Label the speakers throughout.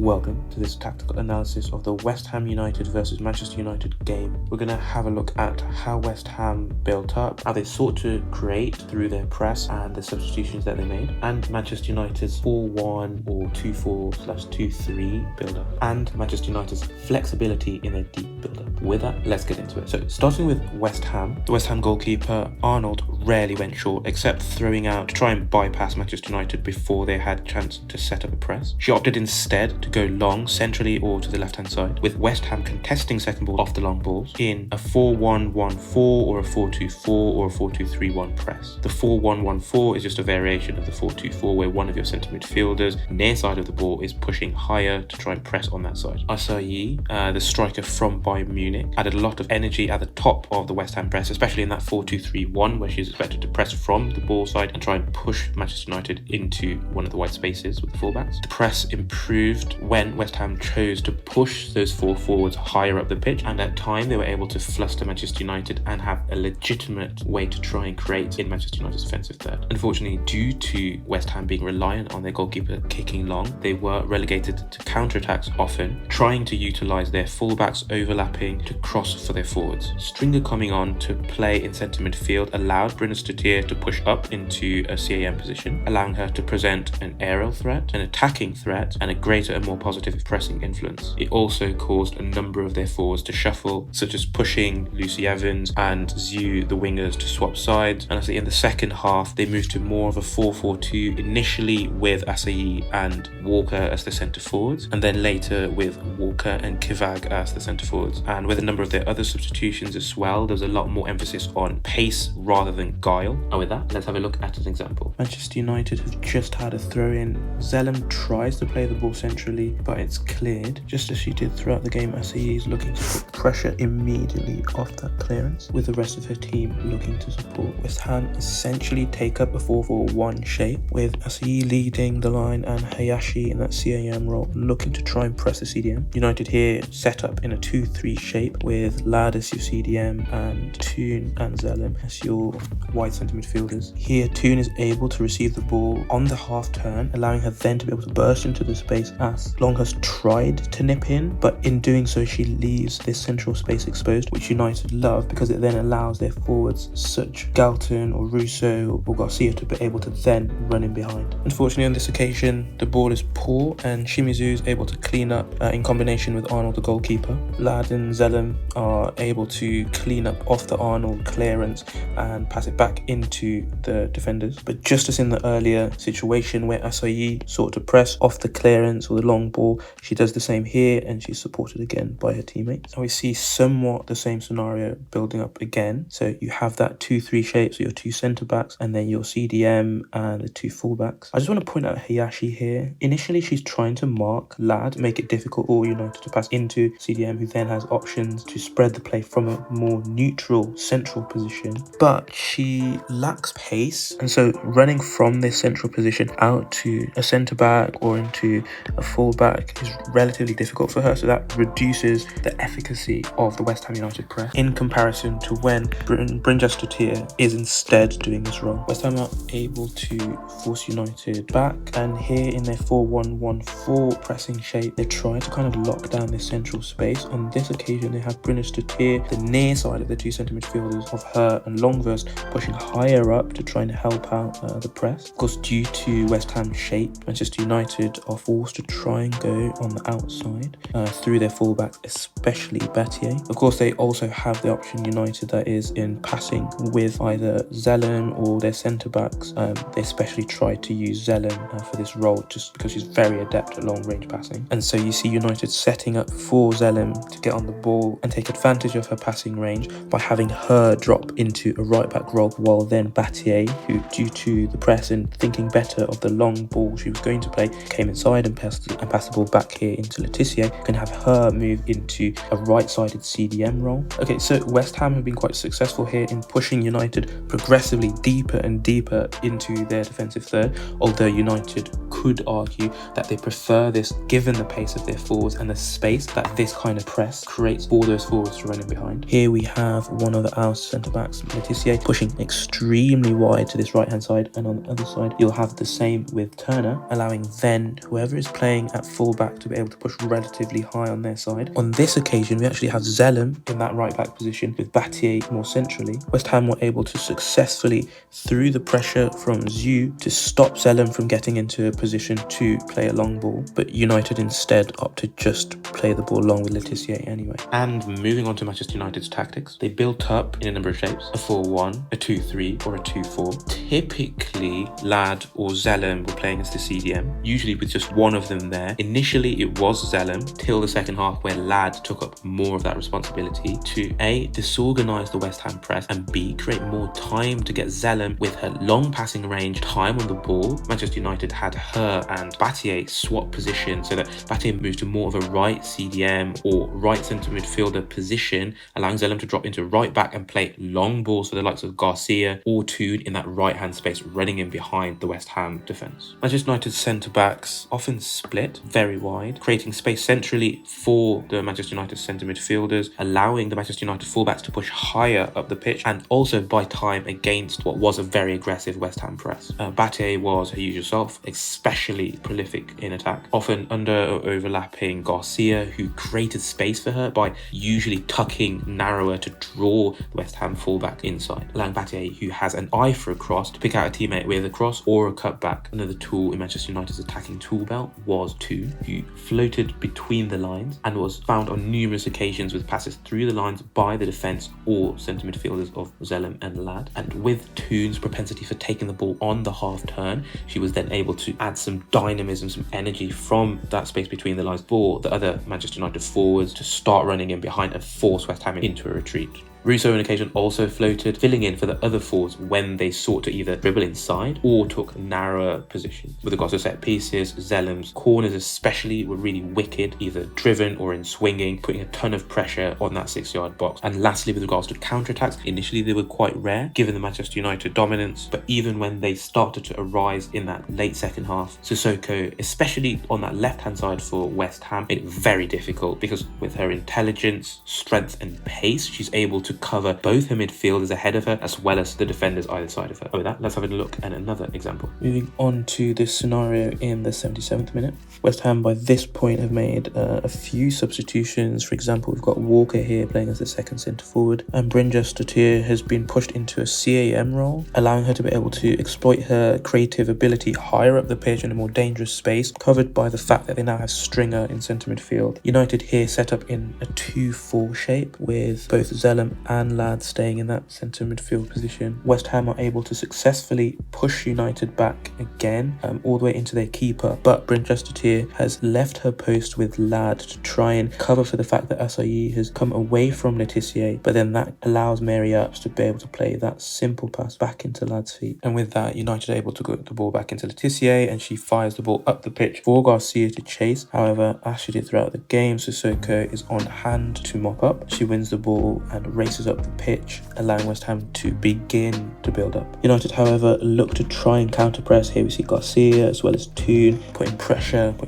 Speaker 1: Welcome to this tactical analysis of the West Ham United versus Manchester United game. We're going to have a look at how West Ham built up, how they sought to create through their press and the substitutions that they made, and Manchester United's 4-1 or 2-4/2-3 build-up, and Manchester United's flexibility in their deep build-up. With that, let's get into it. So starting with West Ham, the West Ham goalkeeper Arnold rarely went short, except throwing out to try and bypass Manchester United before they had a chance to set up a press. She opted instead to go long, centrally or to the left-hand side, with West Ham contesting second ball off the long balls in a 4-1-1-4 or a 4-2-4 or a 4-2-3-1 press. The 4-1-1-4 is just a variation of the 4-2-4 where one of your centre midfielders near side of the ball is pushing higher to try and press on that side. Asayi, the striker from Bayern Munich, added a lot of energy at the top of the West Ham press, especially in that 4-2-3-1 where she's expected to press from the ball side and try and push Manchester United into one of the white spaces with the fullbacks. The press improved when West Ham chose to push those four forwards higher up the pitch, and at time they were able to fluster Manchester United and have a legitimate way to try and create in Manchester United's defensive third. Unfortunately, due to West Ham being reliant on their goalkeeper kicking long, they were relegated to counter-attacks often, trying to utilise their fullbacks overlapping to cross for their forwards. Stringer coming on to play in centre midfield allowed Brynja Stutier to push up into a CAM position, allowing her to present an aerial threat, an attacking threat, and a greater and more positive pressing influence. It also caused a number of their forwards to shuffle, such as pushing Lucy Evans and Zhu, the wingers, to swap sides. And actually in the second half, they moved to more of a 4-4-2, initially with Asayi and Walker as the centre forwards, and then later with Walker and Kivag as the centre forwards. And with a number of their other substitutions as well, there's a lot more emphasis on pace rather than guile. And with that, let's have a look at an example. Manchester United have just had a throw-in. Zellum tries to play the ball centrally, but it's cleared. Just as she did throughout the game, Asayi is looking to put pressure immediately off that clearance, with the rest of her team looking to support. West Ham essentially take up a 4-4-1 shape, with Asayi leading the line and Hayashi in that CAM role looking to try and press the CDM. United here set up in a 2-3 shape, with Lad as your CDM and Toon and Zellum as your wide centre midfielders. Here, Toon is able to receive the ball on the half turn, allowing her then to be able to burst into the space as Long has tried to nip in, but in doing so she leaves this central space exposed, which United love because it then allows their forwards such Galton or Russo or Garcia to be able to then run in behind. Unfortunately on this occasion the ball is poor and Shimizu is able to clean up in combination with Arnold, the goalkeeper. Lad and Zellum are able to clean up off the Arnold clearance and pass it back into the defenders. But just as in the earlier situation where Asayi sought to press off the clearance or the long ball, she does the same here and she's supported again by her teammates. And we see somewhat the same scenario building up again. So you have that 2-3 shape, so your two centre backs and then your CDM and the two fullbacks. I just want to point out Hayashi here. Initially she's trying to mark Lad, make it difficult for United to pass into CDM, who then has options to spread the play from a more neutral central position, but she lacks pace, and so running from this central position out to a centre back or into a fullback is relatively difficult for her, so that reduces the efficacy of the West Ham United press in comparison to when Brynja Stutier is instead doing this role. West Ham are able to force United back, and here in their 4-1-1-4 pressing shape they try to kind of lock down this central space. On this occasion they have Brynja Stutier, the near side of the two centre midfielders of her and Longverst, pushing higher up to try and help out the press. Of course, due to West Ham's shape, Manchester United are forced to try and go on the outside through their fullbacks, especially Battier. Of course, they also have the option, United, that is in passing with either Zellum or their centre-backs. They especially try to use Zellum for this role just because she's very adept at long-range passing. And so you see United setting up for Zellum to get on the ball and take advantage of her passing range by having her drop into a right-back role, while then Battier, who due to the press and thinking better of the long ball she was going to play, came inside and passed the ball back here into Laetitia, can have her move into a right-sided CDM role. Okay, so West Ham have been quite successful here in pushing United progressively deeper and deeper into their defensive third, although United could argue that they prefer this given the pace of their forwards and the space that this kind of press creates for those forwards to run in behind. Here we have one of our centre-backs, Laetitia, pushing pushing extremely wide to this right hand side, and on the other side you'll have the same with Turner, allowing then whoever is playing at fullback to be able to push relatively high on their side. On this occasion we actually have Zellum in that right back position with Battier more centrally. West Ham were able to successfully, through the pressure from Zhu, to stop Zellum from getting into a position to play a long ball, but United instead opted just play the ball long with Le Tissier anyway. And moving on to Manchester United's tactics, they built up in a number of shapes: a 4-1, a 2-3 or a 2-4. Typically Lad or Zellum were playing as the CDM, usually with just one of them there. Initially it was Zellum till the second half, where Lad took up more of that responsibility to A, disorganise the West Ham press, and B, create more time to get Zellum with her long passing range, time on the ball. Manchester United had her and Battier swap position so that Battier moved to more of a right CDM or right centre midfielder position, allowing Zellum to drop into right back and play long balls for the likes of Garcia or Toon in that right hand space, running in behind the West Ham defence. Manchester United's centre backs often split very wide, creating space centrally for the Manchester United centre midfielders, allowing the Manchester United fullbacks to push higher up the pitch and also buy time against what was a very aggressive West Ham press. Battier was her usual self, especially prolific in attack, often under or overlapping Garcia, who created space for her by usually tucking narrower to draw the West Ham fullback inside, allowing Battier, who has an eye for a cross, to pick out a teammate with a cross or a cutback. Another tool in Manchester United's attacking tool belt was Toon, who floated between the lines and was found on numerous occasions with passes through the lines by the defence or centre midfielders of Zellum and Lad. And with Toon's propensity for taking the ball on the half turn, she was then able to add some dynamism, some energy from that space between the lines for the other Manchester United forwards to start running in behind and force West Ham into a retreat. Russo on occasion also floated, filling in for the other forwards when they sought to either dribble inside or took narrower positions. With regards to set pieces, Zellum's corners especially were really wicked, either driven or in swinging, putting a ton of pressure on that 6-yard box. And lastly, with regards to counterattacks, initially they were quite rare given the Manchester United dominance, but even when they started to arise in that late second half, Sissoko, especially on that left-hand side for West Ham, made it very difficult because with her intelligence, strength and pace, she's able to cover both her midfielders ahead of her as well as the defenders either side of her. With that, let's have a look at another example. Moving on to this scenario in the 77th minute. West Ham by this point have made a few substitutions. For example, we've got Walker here playing as the second centre forward, and Brynja Stoutier has been pushed into a CAM role, allowing her to be able to exploit her creative ability higher up the pitch in a more dangerous space, covered by the fact that they now have Stringer in centre midfield. United here set up in a 2-4 shape with both Zellum and Lad staying in that centre midfield position. West Ham are able to successfully push United back again, all the way into their keeper, but Brynja Stoutier has left her post with Lad to try and cover for the fact that Asayi has come away from Le Tissier, but then that allows Mary Earps to be able to play that simple pass back into Lad's feet. And with that, United are able to get the ball back into Le Tissier, and she fires the ball up the pitch for Garcia to chase. However, as she did throughout the game, Sissoko is on hand to mop up. She wins the ball and races up the pitch, allowing West Ham to begin to build up. United, however, look to try and counter press. Here we see Garcia as well as Toon putting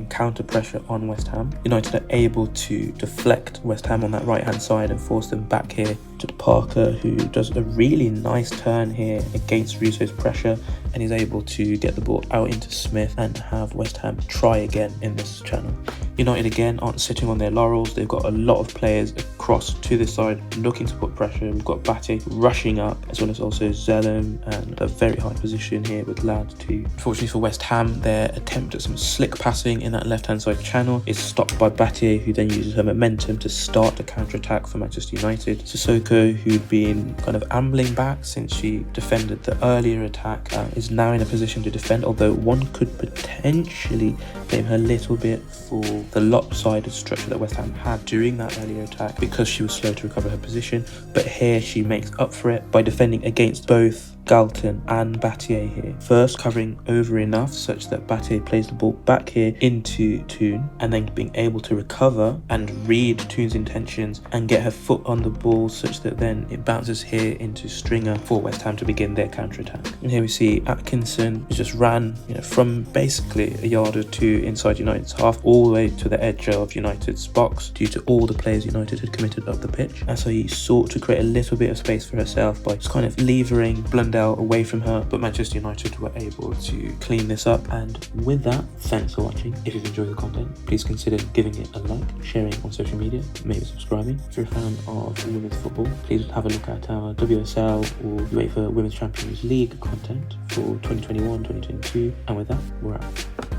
Speaker 1: counter pressure on West Ham. United are able to deflect West Ham on that right hand side and force them back here to Parker, who does a really nice turn here against Russo's pressure and is able to get the ball out into Smith and have West Ham try again in this channel. United again aren't sitting on their laurels. They've got a lot of players across to this side looking to put pressure. We've got Battier rushing up, as well as also Zellum, and a very high position here with Lad too. Unfortunately for West Ham, their attempt at some slick passing in that left hand side channel is stopped by Battier, who then uses her momentum to start a counter attack for Manchester United. Sissoko, who'd been kind of ambling back since she defended the earlier attack, is now in a position to defend, although one could potentially blame her a little bit for the lopsided structure that West Ham had during that earlier attack because she was slow to recover her position. But here she makes up for it by defending against both Galton and Battier here. First covering over enough such that Battier plays the ball back here into Toon, and then being able to recover and read Toon's intentions and get her foot on the ball such that then it bounces here into Stringer for West Ham to begin their counter-attack. And here we see Atkinson, who just ran from basically a yard or two inside United's half all the way to the edge of United's box due to all the players United had committed up the pitch. And so he sought to create a little bit of space for herself by just kind of levering Blundell away from her, but Manchester United were able to clean this up. And with that, thanks for watching. If you've enjoyed the content, please consider giving it a like, sharing on social media, maybe subscribing. If you're a fan of women's football, please have a look at our WSL or UEFA Women's Champions League content for 2021-2022. And with that, we're out.